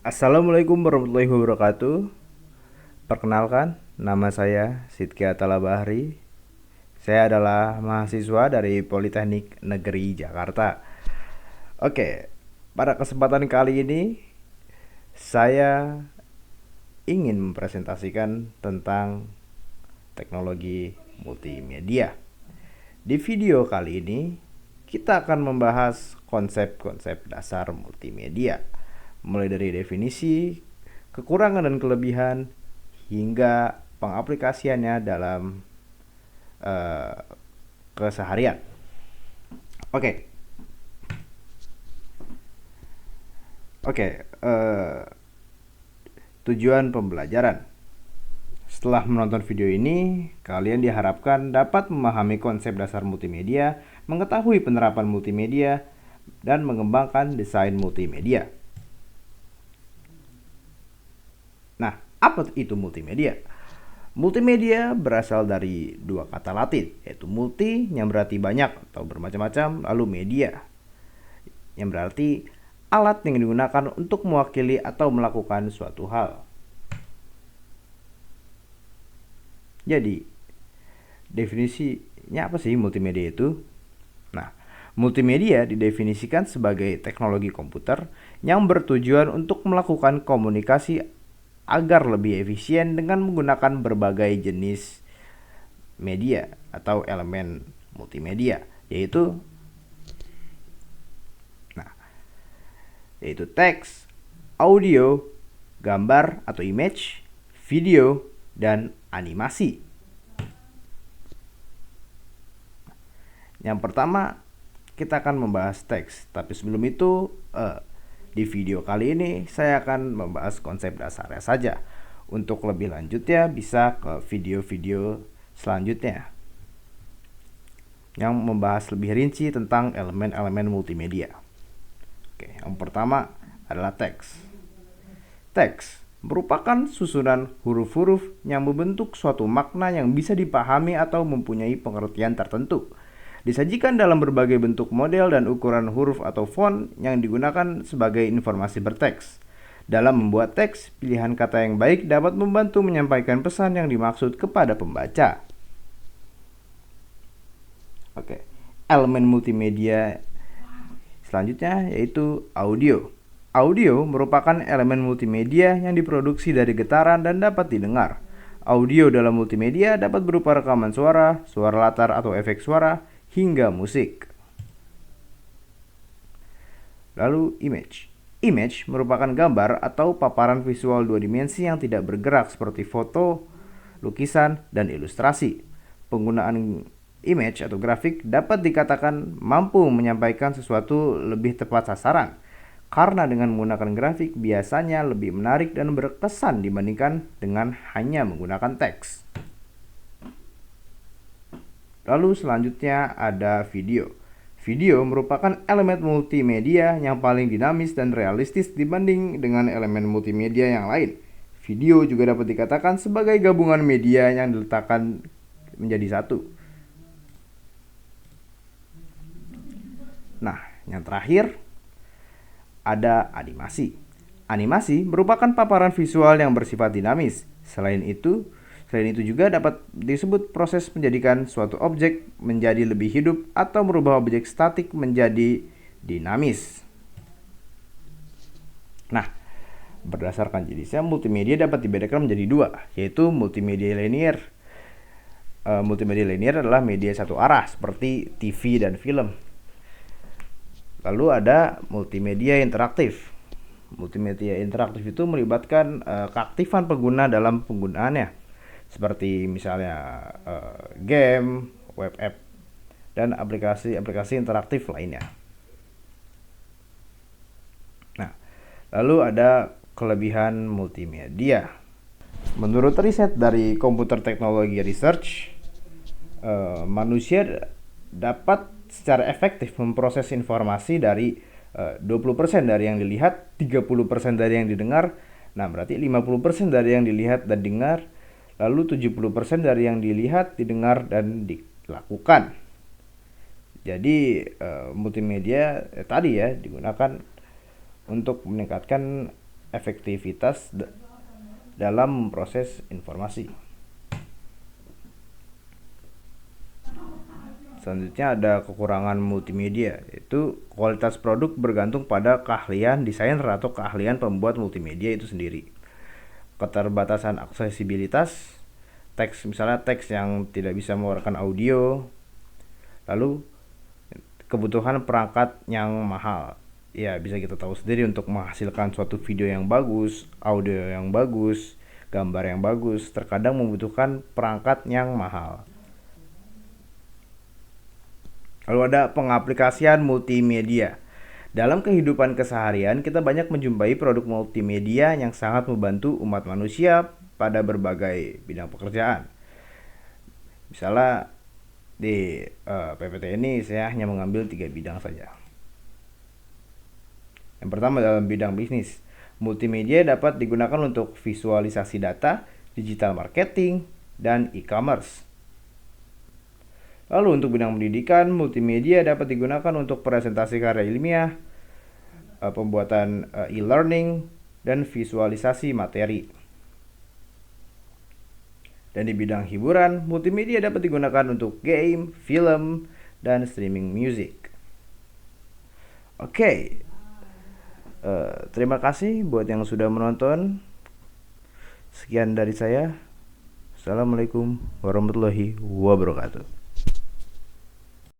Assalamualaikum warahmatullahi wabarakatuh. Perkenalkan, nama saya Sidki Atala Bahri. Saya adalah mahasiswa dari Politeknik Negeri Jakarta. Oke, pada kesempatan kali ini saya ingin mempresentasikan tentang teknologi multimedia. Di video kali ini kita akan membahas konsep-konsep dasar multimedia, mulai dari definisi, kekurangan dan kelebihan, hingga pengaplikasiannya dalam keseharian. Oke, tujuan pembelajaran. Setelah menonton video ini, kalian diharapkan dapat memahami konsep dasar multimedia, mengetahui penerapan multimedia, dan mengembangkan desain multimedia. Nah, apa itu multimedia? Multimedia berasal dari dua kata Latin, yaitu multi yang berarti banyak atau bermacam-macam, lalu media yang berarti alat yang digunakan untuk mewakili atau melakukan suatu hal. Jadi, definisinya apa sih multimedia itu? Nah, multimedia didefinisikan sebagai teknologi komputer yang bertujuan untuk melakukan komunikasi agar lebih efisien dengan menggunakan berbagai jenis media atau elemen multimedia, yaitu teks, audio, gambar atau image, video, dan animasi. Yang pertama, kita akan membahas teks. Tapi sebelum itu, di video kali ini saya akan membahas konsep dasarnya saja. Untuk lebih lanjutnya bisa ke video-video selanjutnya yang membahas lebih rinci tentang elemen-elemen multimedia. Oke, yang pertama adalah teks. Teks merupakan susunan huruf-huruf yang membentuk suatu makna yang bisa dipahami atau mempunyai pengertian tertentu. Disajikan dalam berbagai bentuk model dan ukuran huruf atau font yang digunakan sebagai informasi berteks. Dalam membuat teks, pilihan kata yang baik dapat membantu menyampaikan pesan yang dimaksud kepada pembaca. Oke, elemen multimedia selanjutnya yaitu audio. Audio merupakan elemen multimedia yang diproduksi dari getaran dan dapat didengar. Audio dalam multimedia dapat berupa rekaman suara, suara latar atau efek suara, hingga musik. Lalu image. Image merupakan gambar atau paparan visual dua dimensi yang tidak bergerak seperti foto, lukisan, dan ilustrasi. Penggunaan image atau grafik dapat dikatakan mampu menyampaikan sesuatu lebih tepat sasaran, karena dengan menggunakan grafik biasanya lebih menarik dan berkesan dibandingkan dengan hanya menggunakan teks. Lalu selanjutnya ada video. Video merupakan elemen multimedia yang paling dinamis dan realistis dibanding dengan elemen multimedia yang lain. Video juga dapat dikatakan sebagai gabungan media yang diletakkan menjadi satu. Nah, yang terakhir ada animasi. Animasi merupakan paparan visual yang bersifat dinamis. Selain itu juga dapat disebut proses menjadikan suatu objek menjadi lebih hidup atau merubah objek statik menjadi dinamis. Nah, berdasarkan jenisnya, multimedia dapat dibedakan menjadi dua, yaitu multimedia linear. Multimedia linear adalah media satu arah seperti TV dan film. Lalu ada multimedia interaktif. Multimedia interaktif itu melibatkan keaktifan pengguna dalam penggunaannya, seperti misalnya game, web app, dan aplikasi-aplikasi interaktif lainnya. Nah, lalu ada kelebihan multimedia. Menurut riset dari Computer Technology Research, manusia dapat secara efektif memproses informasi dari 20% dari yang dilihat, 30% dari yang didengar. Nah, berarti 50% dari yang dilihat dan dengar, lalu 70% dari yang dilihat, didengar, dan dilakukan. Jadi multimedia tadi ya digunakan untuk meningkatkan efektivitas dalam proses informasi. Selanjutnya ada kekurangan multimedia, yaitu kualitas produk bergantung pada keahlian desainer atau keahlian pembuat multimedia itu sendiri. Keterbatasan aksesibilitas, misalnya teks yang tidak bisa mengeluarkan audio. Lalu kebutuhan perangkat yang mahal. Ya, bisa kita tahu sendiri, untuk menghasilkan suatu video yang bagus, audio yang bagus, gambar yang bagus, terkadang membutuhkan perangkat yang mahal. Lalu ada pengaplikasian multimedia. Dalam kehidupan keseharian, kita banyak menjumpai produk multimedia yang sangat membantu umat manusia pada berbagai bidang pekerjaan. Misalnya di PPT ini saya hanya mengambil 3 bidang saja. Yang pertama, dalam bidang bisnis, multimedia dapat digunakan untuk visualisasi data, digital marketing, dan e-commerce. Lalu untuk bidang pendidikan, multimedia dapat digunakan untuk presentasi karya ilmiah, pembuatan e-learning, dan visualisasi materi. Dan di bidang hiburan, multimedia dapat digunakan untuk game, film, dan streaming music. Oke, terima kasih buat yang sudah menonton. Sekian dari saya. Assalamualaikum warahmatullahi wabarakatuh.